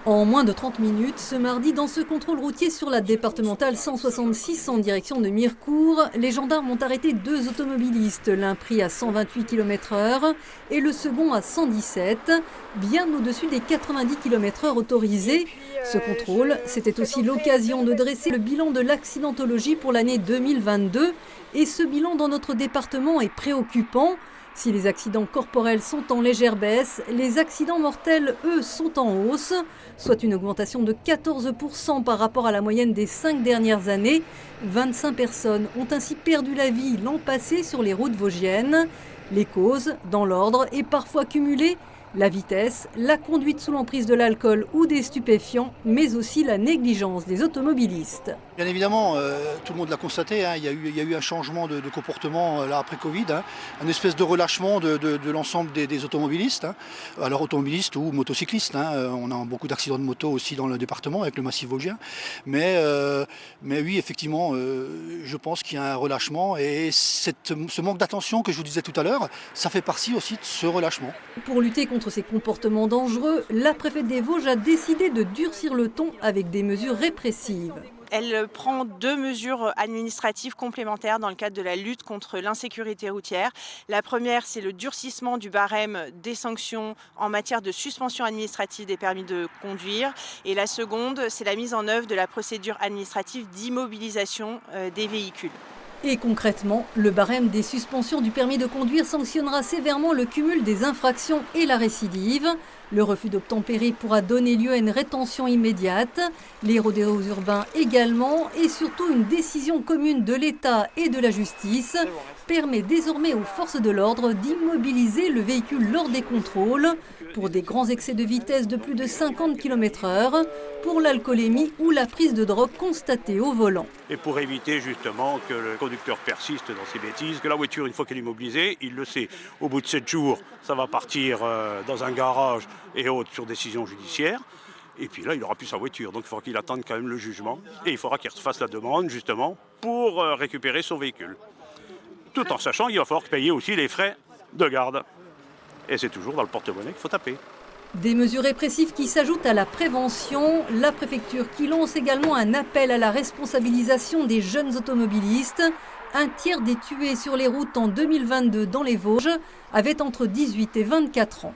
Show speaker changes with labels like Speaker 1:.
Speaker 1: En moins de 30 minutes, ce mardi, dans ce contrôle routier sur la départementale 166 en direction de Mirecourt, les gendarmes ont arrêté deux automobilistes, l'un pris à 128 km/h et le second à 117, bien au-dessus des 90 km/h autorisés. Ce contrôle, c'était aussi l'occasion de dresser le bilan de l'accidentologie pour l'année 2022. Et ce bilan dans notre département est préoccupant. Si les accidents corporels sont en légère baisse, les accidents mortels, eux, sont en hausse, soit une augmentation de 14% par rapport à la moyenne des 5 dernières années. 25 personnes ont ainsi perdu la vie l'an passé sur les routes vosgiennes. Les causes, dans l'ordre et parfois cumulées, la vitesse, la conduite sous l'emprise de l'alcool ou des stupéfiants, mais aussi la négligence des automobilistes.
Speaker 2: Bien évidemment, tout le monde l'a constaté, il y a eu un changement de comportement là, après Covid, un espèce de relâchement de l'ensemble des automobilistes, alors automobilistes ou motocyclistes. On a beaucoup d'accidents de moto aussi dans le département avec le massif vosgien. Mais oui, effectivement, je pense qu'il y a un relâchement et ce manque d'attention que je vous disais tout à l'heure, ça fait partie aussi de ce relâchement.
Speaker 1: Pour lutter contre ces comportements dangereux, la préfète des Vosges a décidé de durcir le ton avec des mesures répressives.
Speaker 3: Elle prend deux mesures administratives complémentaires dans le cadre de la lutte contre l'insécurité routière. La première, c'est le durcissement du barème des sanctions en matière de suspension administrative des permis de conduire. Et la seconde, c'est la mise en œuvre de la procédure administrative d'immobilisation des véhicules.
Speaker 1: Et concrètement, le barème des suspensions du permis de conduire sanctionnera sévèrement le cumul des infractions et la récidive. Le refus d'obtempérer pourra donner lieu à une rétention immédiate, les rodéos urbains également, et surtout une décision commune de l'État et de la justice permet désormais aux forces de l'ordre d'immobiliser le véhicule lors des contrôles pour des grands excès de vitesse de plus de 50 km/h, pour l'alcoolémie ou la prise de drogue constatée au volant.
Speaker 4: Et pour éviter justement que le conducteur persiste dans ses bêtises, que la voiture, une fois qu'elle est immobilisée, il le sait, au bout de 7 jours, ça va partir dans un garage et autres sur décision judiciaire. Et puis là, il n'aura plus sa voiture, donc il faudra qu'il attende quand même le jugement. Et il faudra qu'il fasse la demande justement pour récupérer son véhicule. Tout en sachant qu'il va falloir payer aussi les frais de garde. Et c'est toujours dans le porte-monnaie qu'il faut taper.
Speaker 1: Des mesures répressives qui s'ajoutent à la prévention. La préfecture qui lance également un appel à la responsabilisation des jeunes automobilistes. Un tiers des tués sur les routes en 2022 dans les Vosges avaient entre 18 et 24 ans.